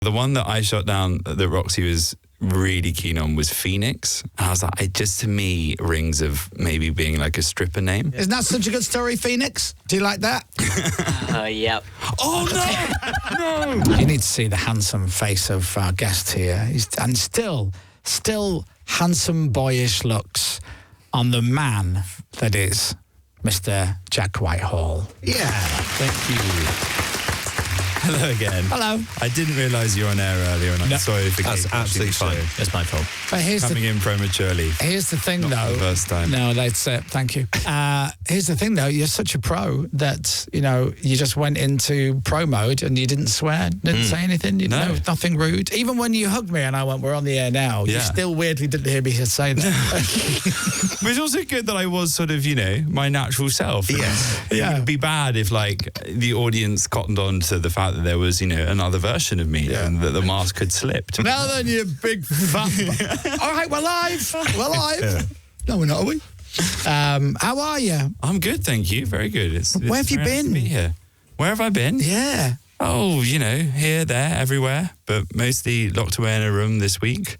The one that I shot down that Roxy was really keen on was Phoenix. And I was like, it just to me rings of maybe being like a stripper name. Isn't that such a good story, Phoenix? Do you like that? Yep. Oh, no! You need to see the handsome face of our guest here. And still handsome, boyish looks on the man that is Mr. Jack Whitehall. Yeah. Thank you. Hello again. Hello. I didn't realise you were on air earlier, and I'm sorry for That's absolutely fine. That's my fault. But coming in prematurely. Here's the thing, Not though. the first time. No, that's it. Thank you. Here's the thing, though. You're such a pro that, you just went into pro mode and you didn't swear, didn't say anything. You know, nothing rude. Even when you hugged me and I went, we're on the air now, you still weirdly didn't hear me say that. But it's also good that I was sort of, my natural self. Yes. It would be bad if, the audience cottoned on to the fact that there was, another version of me and that the mask had slipped. Now then, you big fat... All right, we're live. We're live. Yeah. No, we're not, are we? How are you? I'm good, thank you. Very good. Where have you been? To be here. Where have I been? Yeah. Oh, here, there, everywhere, but mostly locked away in a room this week.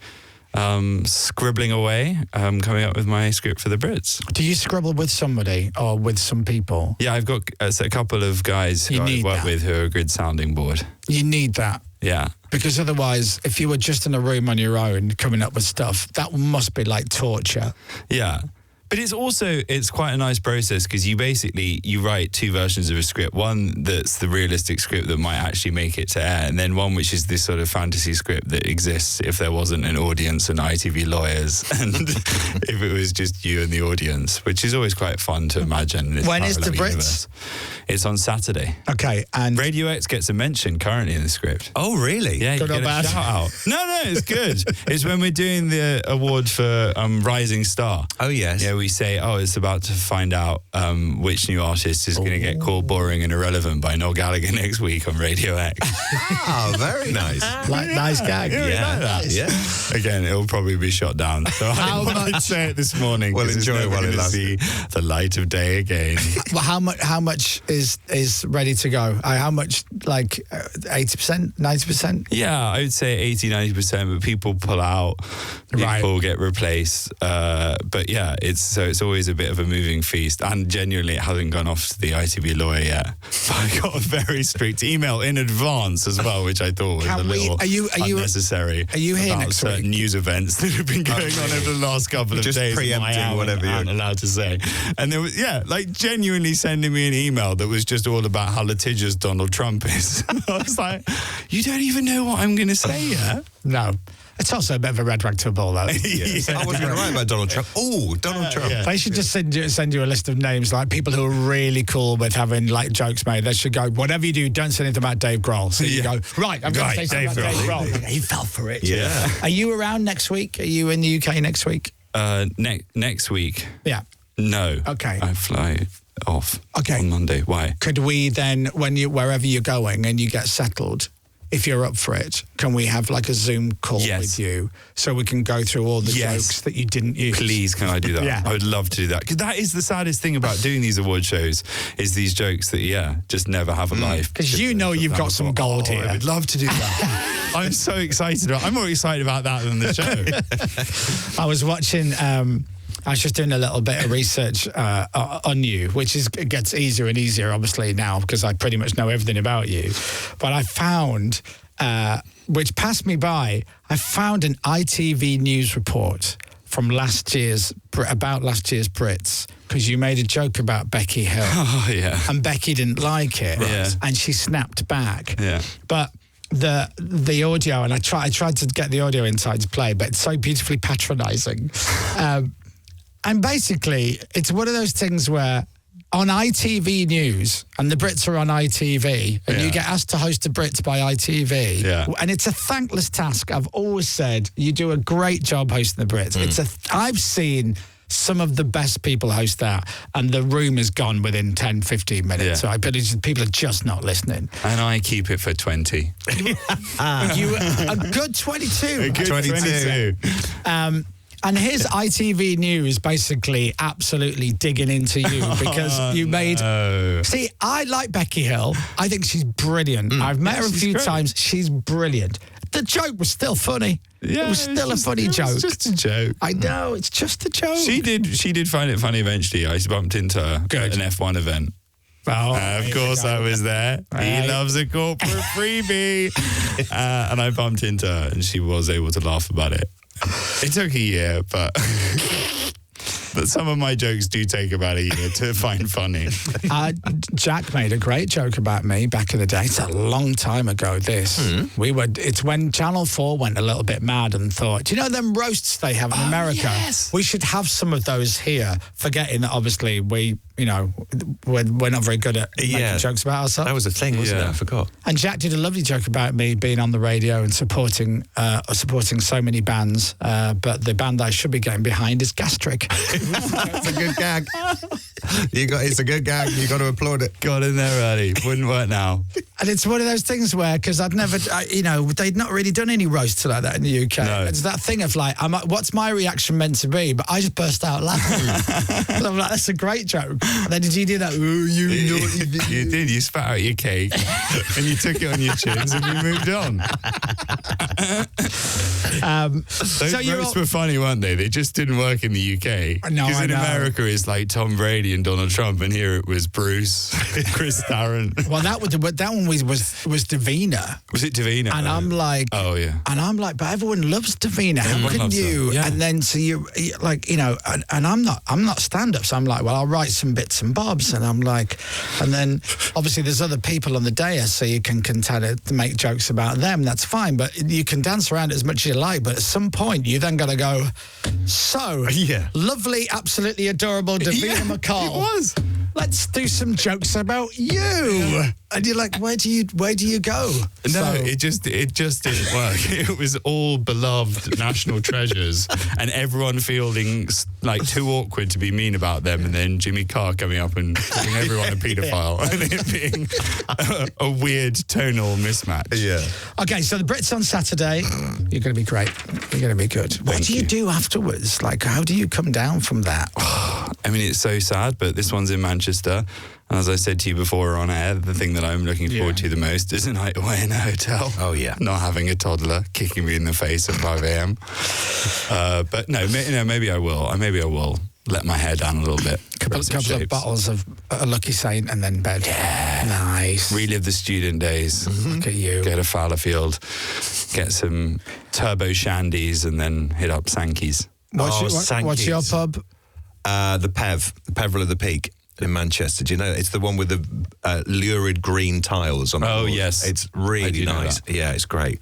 Scribbling away, coming up with my script for the Brits. Do you scribble with somebody or with some people? Yeah, I've got a couple of guys who I work with who are a good sounding board. You need that. Yeah. Because otherwise, if you were just in a room on your own coming up with stuff, that must be like torture. Yeah. But it's quite a nice process because you write two versions of a script. One that's the realistic script that might actually make it to air, and then one which is this sort of fantasy script that exists if there wasn't an audience and ITV lawyers and if it was just you and the audience, which is always quite fun to imagine. When is the Brits? Universe. It's on Saturday. Okay, and Radio X gets a mention currently in the script. Oh, really? Yeah, you get a shout out. No, it's good. It's when we're doing the award for Rising Star. Oh, yes. Yeah, we say, it's about to find out which new artist is going to get called boring and irrelevant by Noel Gallagher next week on Radio X. Oh, very nice. Nice gag. Yeah. Again, it'll probably be shot down. So I didn't say it this morning. We'll enjoy it while it lasts. See the light of day again. Well, how much is ready to go? How much, 80%, 90%? Yeah, I would say 80-90%, but people pull out, people get replaced. But yeah, it's always a bit of a moving feast, and genuinely it hasn't gone off to the ITV lawyer yet. But I got a very strict email in advance as well, which I thought was a little unnecessary. Are you here next certain week? News events that have been going on over the last couple of Just days. preempting whatever you're allowed to say. And there was, genuinely sending me an email that was just all about how litigious Donald Trump is. I was like, you don't even know what I'm going to say yet? No. It's also a bit of a red rag to a bull, though. I wasn't going to write about Donald Trump. Oh, Donald Trump. They should just send you a list of names, like people who are really cool with having jokes made. They should go, whatever you do, don't say anything about Dave Grohl. So you go, right, I'm going to say something about Dave Grohl. He fell for it. Yeah. Are you around next week? Are you in the UK next week? Next week? Yeah. No. Okay. I fly off on Monday. Why? Could we then, wherever you're going and you get settled, if you're up for it, can we have a Zoom call with you so we can go through all the jokes that you didn't use? Please, can I do that? Yeah. I would love to do that. Because that is the saddest thing about doing these award shows is these jokes that, just never have a life. Because you've got some gold here. I would love to do that. I'm so excited. I'm more excited about that than the show. I was watching... I was just doing a little bit of research on you, which gets easier and easier, obviously, now, because I pretty much know everything about you. But I found, which passed me by, I found an ITV news report from last year's Brits, because you made a joke about Becky Hill. Oh, yeah. And Becky didn't like it. Yeah. And she snapped back. Yeah. But... The audio, and I tried to get the audio inside to play, but it's so beautifully patronising. And basically, it's one of those things where on ITV News, and the Brits are on ITV, and you get asked to host the Brits by ITV, and it's a thankless task. I've always said you do a great job hosting the Brits. I've seen some of the best people host that, and the room is gone within 10, 15 minutes. So people are just not listening. And I keep it for 20. You a good 22. A good 22. And his ITV News basically absolutely digging into you because you made... No. See, I like Becky Hill. I think she's brilliant. I've met her a few times. She's brilliant. the joke was still funny. Yeah, it was still a funny joke. It was just a joke. I know, it's just a joke. She did find it funny eventually. I bumped into her at an F1 event. Oh, Of course I was there. He loves a corporate freebie. And I bumped into her and she was able to laugh about it. It took a year, but some of my jokes do take about a year to find funny. Jack made a great joke about me back in the day. It's a long time ago, this. It's when Channel 4 went a little bit mad and thought, do you know them roasts they have in America? Yes. We should have some of those here, forgetting that obviously we're not very good at making jokes about ourselves. That was a thing, wasn't it? I forgot. And Jack did a lovely joke about me being on the radio and supporting so many bands, but the band I should be getting behind is Gastric. It's a good gag. It's a good gag. You got to applaud it. Got in there early. Wouldn't work now. And it's one of those things where, because I'd never, they'd not really done any roasts like that in the UK. No. It's that thing of like, what's my reaction meant to be? But I just burst out laughing. And I'm like, that's a great joke. And then did you do that? Ooh, you did. You spat out your cake and you took it on your chins and you moved on. Those roasts were funny, weren't they? They just didn't work in the UK. No, Because I in know. America it's like Tom Brady and Donald Trump, and here it was Bruce, Chris Tarrant. Well, that one was Davina. Was it Davina? And I'm like, oh yeah. And I'm like, but everyone loves Davina. How Everyone can loves you? her. Yeah. And then so you like, and I'm not stand up. So I'm like, well, I'll write some bits and bobs. And I'm like, and then obviously there's other people on the dais, so you can continue to make jokes about them. That's fine, but you can dance around it as much as you like. But at some point, you then got to go. So lovely, absolutely adorable Davina McCall. It was. Let's do some jokes about you. And you're like, where do you go? No, it just didn't work. It was all beloved national treasures, and everyone feeling like too awkward to be mean about them, and then Jimmy Carr coming up and calling everyone a paedophile, and it being a weird tonal mismatch. Yeah. Okay, so the Brits on Saturday. You're going to be great. You're going to be good. What do you do afterwards? Like, how do you come down from that? I mean, it's so sad, but this one's in Manchester. And as I said to you before on air, the thing that I'm looking forward to the most is a night away in a hotel. Oh, yeah. Not having a toddler kicking me in the face at 5 a.m. But no, maybe I will. Maybe I will let my hair down a little bit. Couple of bottles of a Lucky Saint and then bed. Yeah. Nice. Relive the student days. Look at you. Go to Fowlerfield, get some turbo shandies, and then hit up Sankey's. What's your pub? The Peveril of the Peak in Manchester. Do you know? It's the one with the lurid green tiles on it. Oh, yes. It's really nice. Yeah, it's great.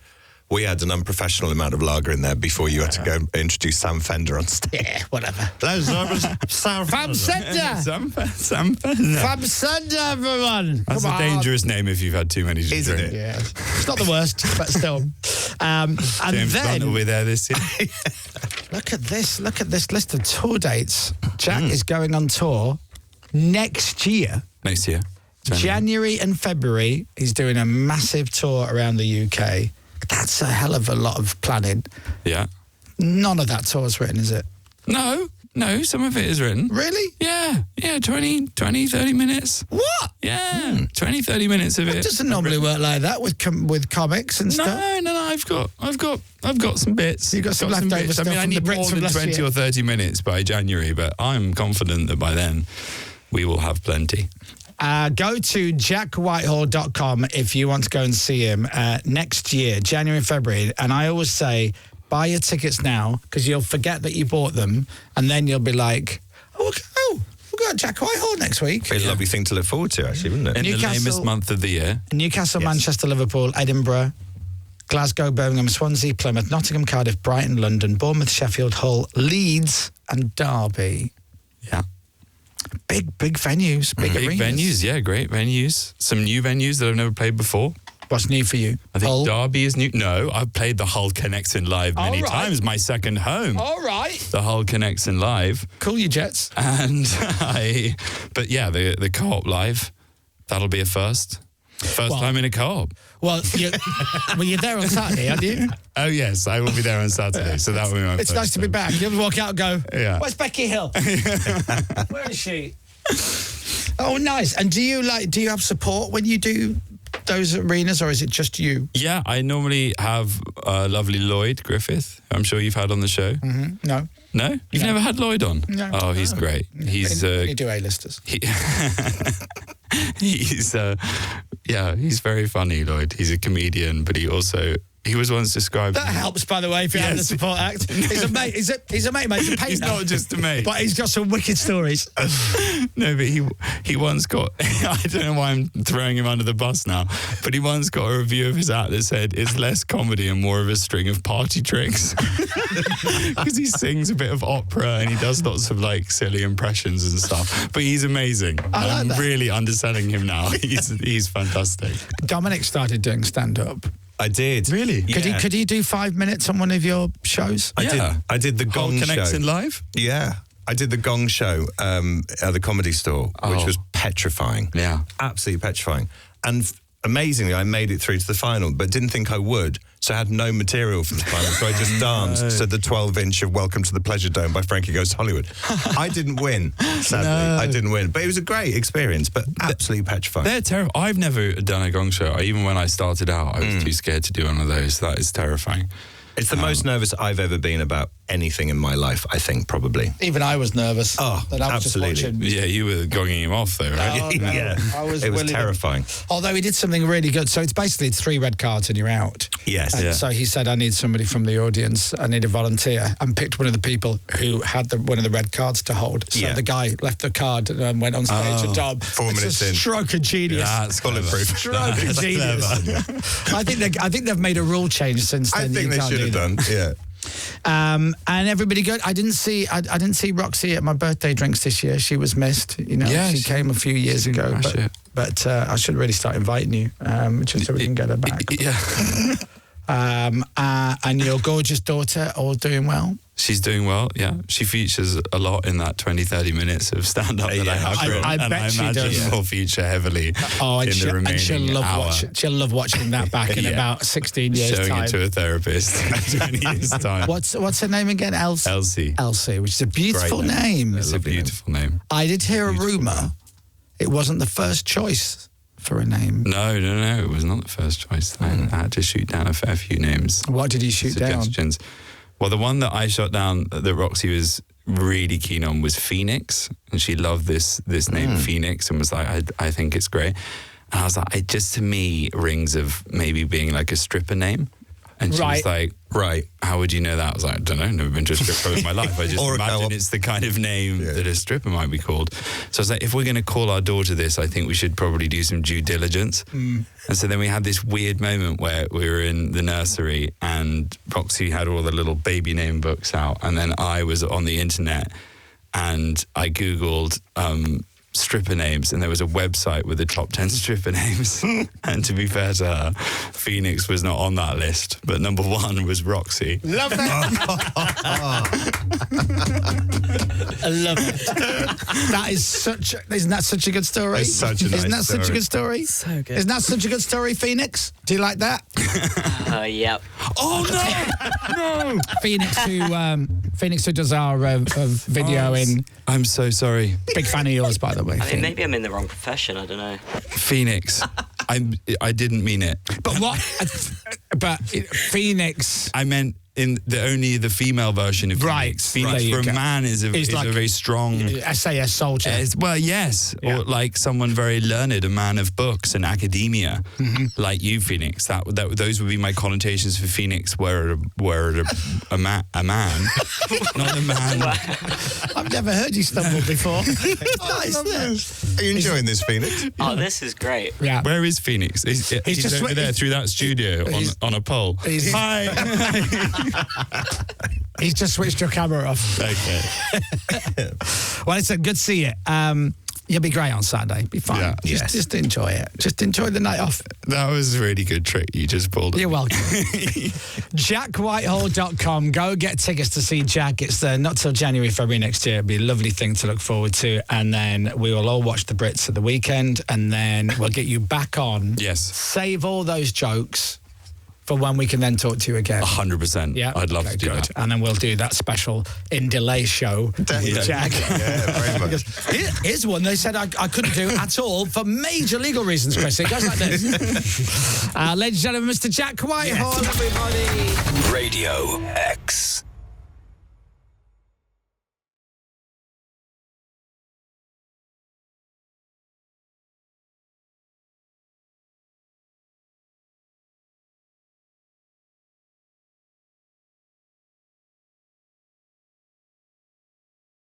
We had an unprofessional amount of lager in there before you had to go and introduce Sam Fender on stage. Yeah, whatever. Sam Fab Fender. Sam Fender. Fab Fender, everyone. That's Come a on. dangerous name if you've had too many to Isn't drink. it? Yeah, it's not the worst, but still. And James Blunt will then be there this year. look at this list of tour dates. Jack is going on tour next year. Next year. January and February, he's doing a massive tour around the UK. That's a hell of a lot of planning. Yeah. None of that tour's written, is it? No, some of it is written. Really? Yeah, 20, 30 minutes. What? Yeah, 20, 30 minutes of it. It doesn't normally work like that with comics and stuff. No, I've got some bits. You've got some leftover bits. stuff I mean, I from the need Brits more from than last 20 year. or 30 minutes by January, but I'm confident that by then we will have plenty. Go to jackwhitehall.com if you want to go and see him next year, January and February. And I always say, buy your tickets now, because you'll forget that you bought them, and then you'll be like, we'll go to Jack Whitehall next week. It's a lovely thing to look forward to, actually, wouldn't it? In Newcastle- the lamest month of the year. Newcastle, Manchester, Liverpool, Edinburgh, Glasgow, Birmingham, Swansea, Plymouth, Nottingham, Cardiff, Brighton, London, Bournemouth, Sheffield, Hull, Leeds and Derby. Yeah. Big venues, big Big arenas. venues, yeah, great venues. Some new venues that I've never played before. What's new for you? I think Hull? Derby is new. No, I've played the Hull Connecting Live many All right. times. My second home. All right. The Hull Connecting Live. Cool, you Jets. And but yeah, the co-op live, that'll be a first. First time in a co-op. Well, you're there on Saturday, aren't you? Oh, yes, I will be there on Saturday. So that will be my It's first nice to be time. back. You ever walk out and go, Yeah. where's Becky Hill? Where is she? Oh, nice. And do you have support when you do those arenas, or is it just you? Yeah, I normally have lovely Lloyd Griffith. I'm sure you've had on the show. Mm-hmm. No. No? You've never had Lloyd on? No. Oh, he's great. He's you do A-listers. He's very funny, Lloyd. He's a comedian, but he was once described. That helps, by the way, if you have a support act. He's a mate. He's a mate. He's a painter. He's not just a mate, but he's got some wicked stories. No, but he once got. I don't know why I'm throwing him under the bus now, but he once got a review of his act that said it's less comedy and more of a string of party tricks, because he sings a bit of opera and he does lots of like silly impressions and stuff. But he's amazing. I'm really underselling him now. He's fantastic. Dominic started doing stand-up. I did. Really? Yeah. Could he do 5 minutes on one of your shows? I did the Gong Show. Connecting live? Yeah. I did the Gong Show at the Comedy Store, which was petrifying. Yeah. Absolutely petrifying. And amazingly, I made it through to the final, but didn't think I would. So I had no material for the final. So I just danced to the 12-inch of Welcome to the Pleasure Dome by Frankie Goes to Hollywood. I didn't win, sadly. No. I didn't win. But it was a great experience, but absolutely petrifying. They're terrible. I've never done a Gong Show. Even when I started out, I was too scared to do one of those. That is terrifying. It's the most nervous I've ever been about anything in my life, I think, probably. Even I was nervous. Oh, absolutely. Yeah, you were gonging him off, though, right? Oh, no. Yeah, it was terrifying. Although he did something really good. So it's 3 red cards and you're out. Yes. And so he said, I need somebody from the audience. I need a volunteer. And picked one of the people who had one of the red cards to hold. So the guy left the card and went on stage and Dom. 4 minutes in. Stroke of genius. That's bulletproof. Stroke of genius. I think they've made a rule change since then. I think they should have done. Yeah. And everybody good. I didn't see Roxy at my birthday drinks this year. She was missed. She came a few years ago. But I should really start inviting you, just so we can get her back. Yeah. And your gorgeous daughter, all doing well? She's doing well, yeah. She features a lot in that 20-30 minutes of stand-up that I have written. I bet she does. She'll feature heavily in the remaining hour. She'll love watching that back in about 16 years' Showing time. it to a therapist in 20 years' time. What's her name again? Elsie. Elsie, which is a beautiful name. It's a beautiful name. I did hear a rumour it wasn't the first choice for a name. No, it was not the first choice. I had to shoot down a fair few names. What did you shoot suggestions. Down? Well, the one that I shot down that Roxy was really keen on was Phoenix, and she loved this name Phoenix and was like, I think it's great. And I was like, it just to me rings of maybe being like a stripper name. And she was like, right, how would you know that? I was like, I don't know, never been to a stripper in my life. I just imagine it's the kind of name that a stripper might be called. So I was like, if we're going to call our daughter this, I think we should probably do some due diligence. And so then we had this weird moment where we were in the nursery and Roxy had all the little baby name books out. And then I was on the internet and I Googled stripper names, and there was a website with the top 10 stripper names. And to be fair to her, Phoenix was not on that list, but number 1 was Roxy. Love that. I love it. Isn't that such a good story? It's such a nice Isn't that story. such a good story? So good. Isn't that such a good story, Phoenix? Do you like that? Yep. Oh no! Phoenix who does our video in. I'm so sorry. Big fan of yours, by the way. I mean, maybe I'm in the wrong profession. I don't know. Phoenix. I didn't mean it. But what? But Phoenix. I meant in only the female version of Phoenix. Phoenix for a man is a very strong SAS soldier. Well, yes, or like someone very learned, a man of books and academia, like you, Phoenix. That those would be my connotations for Phoenix. Were a man, not a man. I've never heard you stumble before. Nice. Are you enjoying this, Phoenix? Oh, this is great. Yeah. Where is Phoenix? He's just over there through that studio on a pole. Hi. He's just switched your camera off. Okay. Well, it's good to see you. You'll be great on Saturday. Be fine. Yeah. Just enjoy it. Just enjoy the night off. That was a really good trick you just pulled. You're welcome. JackWhitehall.com. Go get tickets to see Jack. It's not till January, February next year. It'll be a lovely thing to look forward to. And then we will all watch the Brits at the weekend. And then we'll get you back on. Yes. Save all those jokes for when we can then talk to you again. 100%. Yeah, I'd love to do that. And then we'll do that special in delay show with Jack. Yeah, very much. Here's one they said I couldn't do at all for major legal reasons, Chris. It goes like this. Ladies and gentlemen, Mr. Jack Whitehall, everybody. Radio X.